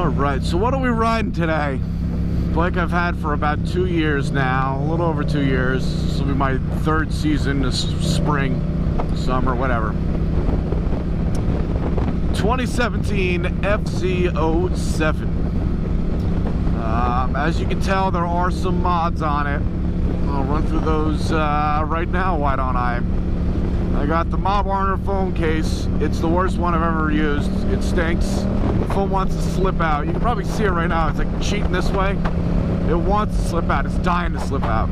Alright, so what are we riding today? Bike I've had for about 2 years now, a little over 2 years. This will be my third season this spring, summer, whatever. 2017 FZO7. As you can tell, there are some mods on it. I'll run through those right now, why don't I? I got the Mob Warner phone case. It's the worst one I've ever used. It stinks. The phone wants to slip out. You can probably see it right now. It's like cheating this way. It wants to slip out. It's dying to slip out.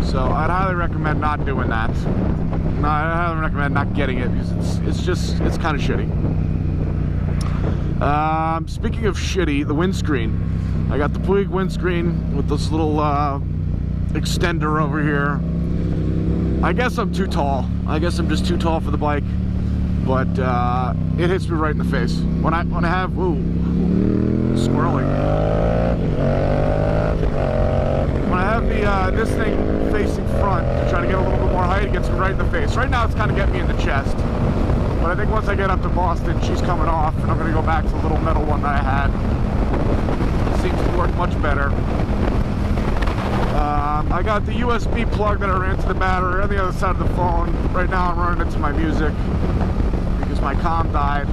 So I'd highly recommend not doing that. No, I highly recommend not getting it because it's kind of shitty. Speaking of shitty, the windscreen. I got the Puig windscreen with this little extender over here. I guess I'm too tall. I guess I'm just too tall for the bike, but it hits me right in the face when I have squirrely. When I have the this thing facing front to try to get a little bit more height, it gets me right in the face. Right now, it's kind of getting me in the chest, but I think once I get up to Boston, she's coming off, and I'm going to go back to the little metal one that I had. It seems to work much better. I got the USB plug that I ran to the battery on the other side of the phone. Right now I'm running it to my music because my comm died.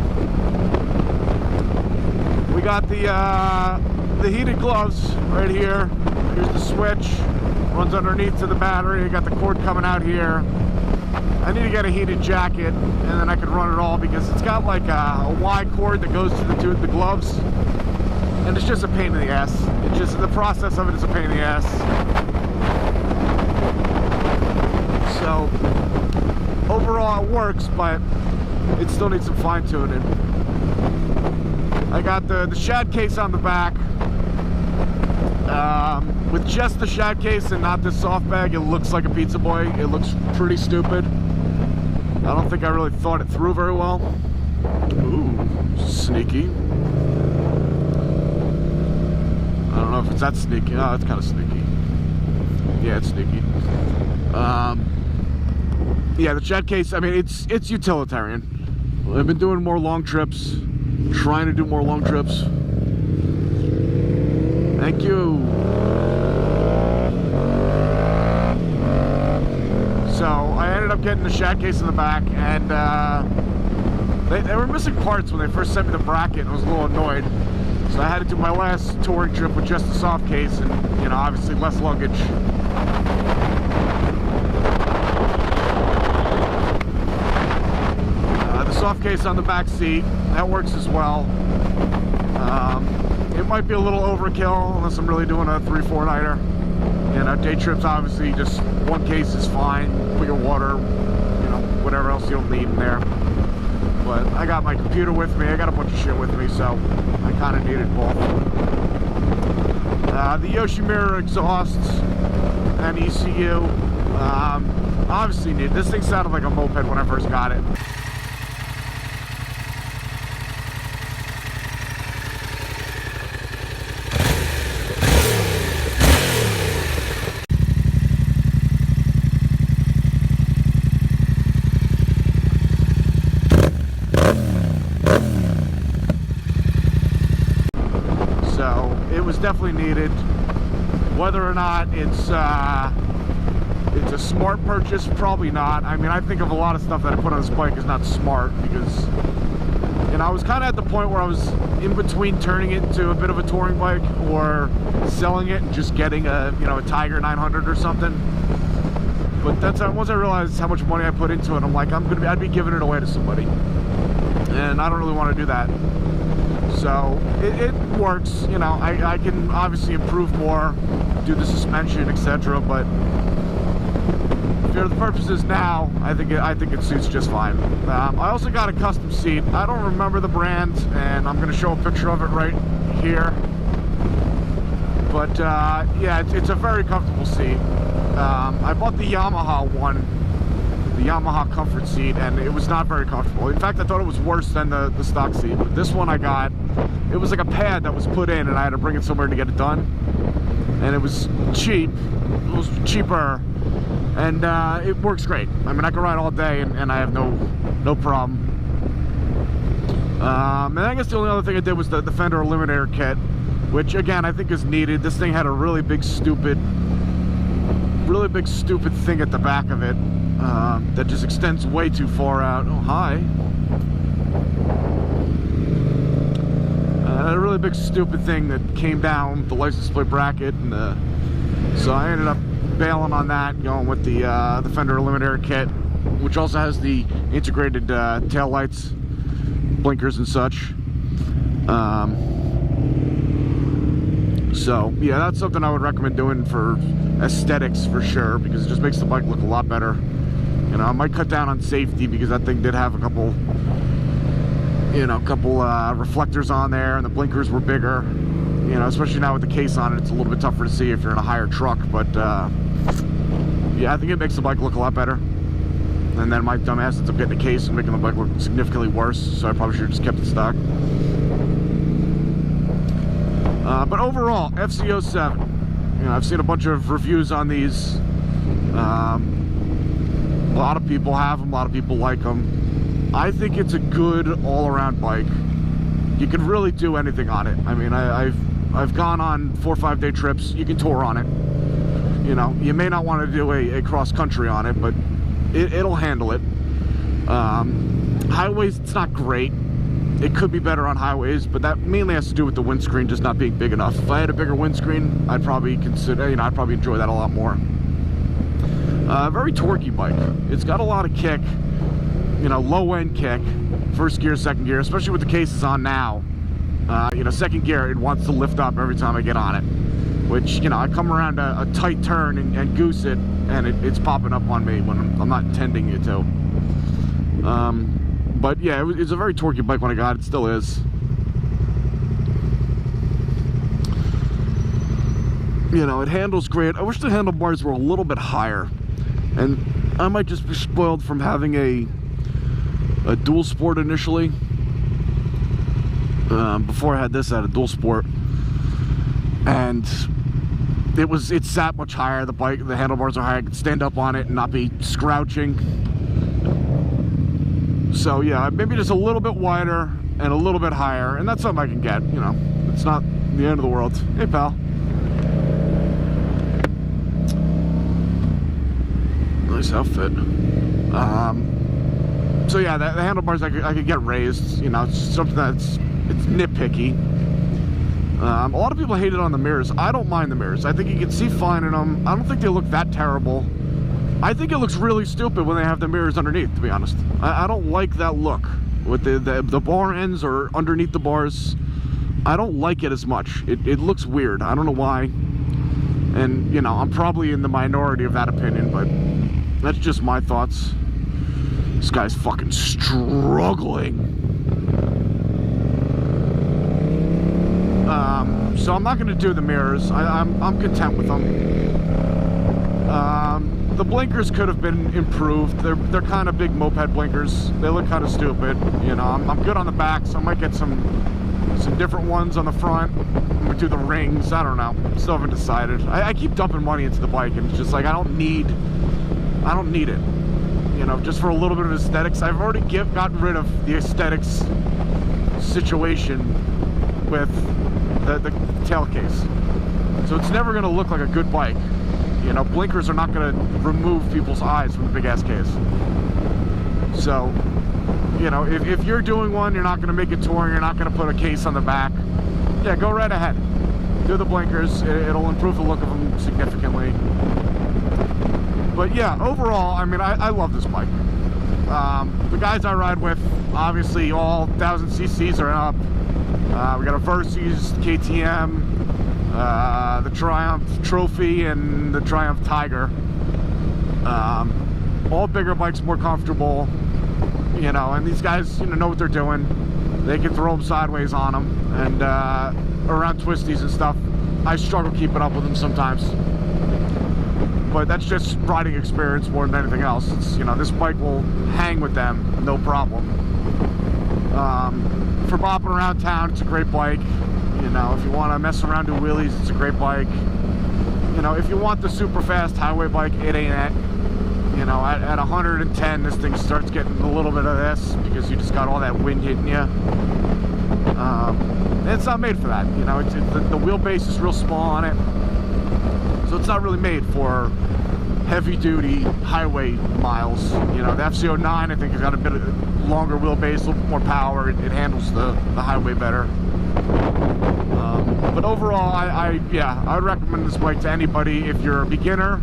We got the heated gloves right here. Here's the switch. Runs underneath to the battery. I got the cord coming out here. I need to get a heated jacket and then I can run it all because it's got like a Y cord that goes to the gloves. And it's just a pain in the ass. It's just, the process of it is a pain in the ass. So, overall it works, but it still needs some fine tuning. I got the shad case on the back. With just the shad case and not this soft bag, it looks like a pizza boy. It looks pretty stupid. I don't think I really thought it through very well. Ooh, sneaky. I don't know if it's that sneaky. Oh, it's kind of sneaky. Yeah, it's sneaky. Yeah, the jet case, I mean, it's utilitarian. I've been doing more long trips, trying to do more long trips. Thank you. So, I ended up getting the shad case in the back, and they were missing parts when they first sent me the bracket, and I was a little annoyed. So I had to do my last touring trip with just the soft case and, you know, obviously less luggage. The soft case on the back seat, that works as well. It might be a little overkill unless I'm really doing a 3-4 nighter. You know, day trips, obviously, just one case is fine. Put your water, you know, whatever else you don't need in there. But I got my computer with me, I got a bunch of shit with me, so I kind of needed both. The Yoshimura exhausts and ECU, obviously needed. This thing sounded like a moped when I first got it. Definitely needed. Whether or not it's a smart purchase, probably not. I mean, I think of a lot of stuff that I put on this bike is not smart because, you know, I was kind of at the point where I was in between turning it into a bit of a touring bike or selling it and just getting a, you know, a Tiger 900 or something. But that's once I realized how much money I put into it, I'm like, I'd be giving it away to somebody, and I don't really want to do that. So it works, you know. I can obviously improve more, do the suspension, etc. But for the purposes now, I think it suits just fine. I also got a custom seat. I don't remember the brand, and I'm going to show a picture of it right here. But yeah, it's a very comfortable seat. I bought the Yamaha one, the Yamaha comfort seat, and it was not very comfortable. In fact, I thought it was worse than the stock seat. But this one I got, it was like a pad that was put in, and I had to bring it somewhere to get it done. And it was cheap. It was cheaper, and it works great. I mean, I can ride all day, and I have no problem. And I guess the only other thing I did was the fender eliminator kit, which again I think is needed. This thing had a really big stupid thing at the back of it that just extends way too far out. Oh, hi. A really big stupid thing that came down the license plate bracket, and so I ended up bailing on that, going with the fender eliminator kit, which also has the integrated tail lights, blinkers and such. So yeah, that's something I would recommend doing for aesthetics for sure, because it just makes the bike look a lot better. You know, I might cut down on safety because that thing did have a couple reflectors on there, and the blinkers were bigger. You know, especially now with the case on it, it's a little bit tougher to see if you're in a higher truck. But yeah, I think it makes the bike look a lot better. And then my dumbass ends up getting the case and making the bike look significantly worse, so I probably should have just kept it stock. But overall, FZO7. You know, I've seen a bunch of reviews on these. A lot of people have them, a lot of people like them. I think it's a good all-around bike. You can really do anything on it. I mean, I've gone on 4 or 5 day trips. You can tour on it. You know, you may not want to do a cross country on it, but it'll handle it. Highways, it's not great. It could be better on highways, but that mainly has to do with the windscreen just not being big enough. If I had a bigger windscreen, I'd probably consider, you know, I'd probably enjoy that a lot more. Very torquey bike. It's got a lot of kick, you know, low end kick, first gear, second gear, especially with the cases on now. You know, second gear, it wants to lift up every time I get on it, which, you know, I come around a tight turn and goose it, and it's popping up on me when I'm not intending it to. But yeah, it's a very torquey bike when I got it. It still is. You know, it handles great. I wish the handlebars were a little bit higher, and I might just be spoiled from having a dual sport initially. Before I had this, I had a dual sport, and it sat much higher. The handlebars are higher. I could stand up on it and not be scrouching. So yeah, maybe just a little bit wider and a little bit higher, and that's something I can get. You know, it's not the end of the world. Hey, pal. Nice outfit. So yeah, the handlebars I could get raised. You know, it's something it's nitpicky. A lot of people hate it on the mirrors. I don't mind the mirrors. I think you can see fine in them. I don't think they look that terrible. I think it looks really stupid when they have the mirrors underneath, to be honest. I don't like that look with the bar ends or underneath the bars. I don't like it as much. It looks weird. I don't know why. And, you know, I'm probably in the minority of that opinion, but that's just my thoughts. This guy's fucking struggling. So I'm not going to do the mirrors. I'm content with them. The blinkers could have been improved. They're kind of big moped blinkers. They look kind of stupid. You know, I'm good on the back, so I might get some different ones on the front. I'm gonna do the rings. I don't know. Still haven't decided. I keep dumping money into the bike, and it's just like I don't need it. You know, just for a little bit of aesthetics. I've already gotten rid of the aesthetics situation with the tail case, so it's never gonna look like a good bike. You know, blinkers are not going to remove people's eyes from the big ass case. So, you know, if you're doing one, you're not going to make it touring, you're not going to put a case on the back, yeah, go right ahead. Do the blinkers. It'll improve the look of them significantly. But yeah, overall, I mean, I love this bike. The guys I ride with, obviously, all 1,000 cc's are up. We got a Versys, KTM, the Triumph Trophy, and the Triumph Tiger. All bigger bikes, more comfortable, you know, and these guys, you know what they're doing. They can throw them sideways on them, and around twisties and stuff. I struggle keeping up with them sometimes, but that's just riding experience more than anything else. It's, you know, this bike will hang with them, no problem. For bopping around town, it's a great bike. You know, if you want to mess around, do wheelies, it's a great bike. You know, if you want the super fast highway bike, it ain't it. You know, at 110, this thing starts getting a little bit of this because you just got all that wind hitting you. It's not made for that. You know, the wheelbase is real small on it, so it's not really made for heavy-duty highway miles. You know, the FZO9 I think has got a bit of longer wheelbase, a little bit more power. It handles the highway better. But overall, I would recommend this bike to anybody. If you're a beginner,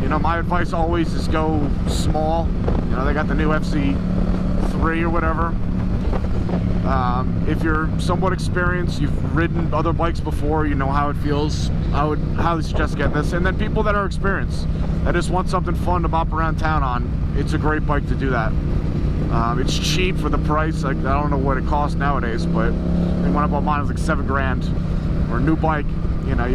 you know, my advice always is go small. You know, they got the new FZ3 or whatever. If you're somewhat experienced, you've ridden other bikes before, you know how it feels, I would highly suggest getting this. And then people that are experienced, that just want something fun to bop around town on, it's a great bike to do that. It's cheap for the price. Like, I don't know what it costs nowadays, but I think when I bought mine it was like $7 grand. Or a new bike, you know,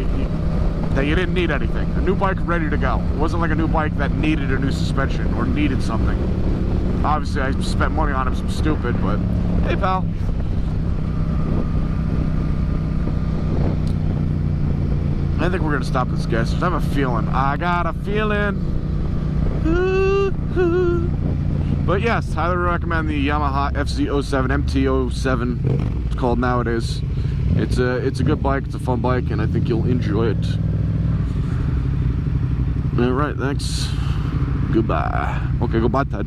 that you didn't need anything. A new bike ready to go. It wasn't like a new bike that needed a new suspension or needed something. Obviously, I spent money on it, I'm stupid, but hey, pal. I think we're gonna stop at this gas station. I have a feeling. I got a feeling. But yes, highly recommend the Yamaha FZ07, MT07, it's called nowadays. It's a good bike, it's a fun bike, and I think you'll enjoy it. All right, thanks. Goodbye. Okay, goodbye, Ted.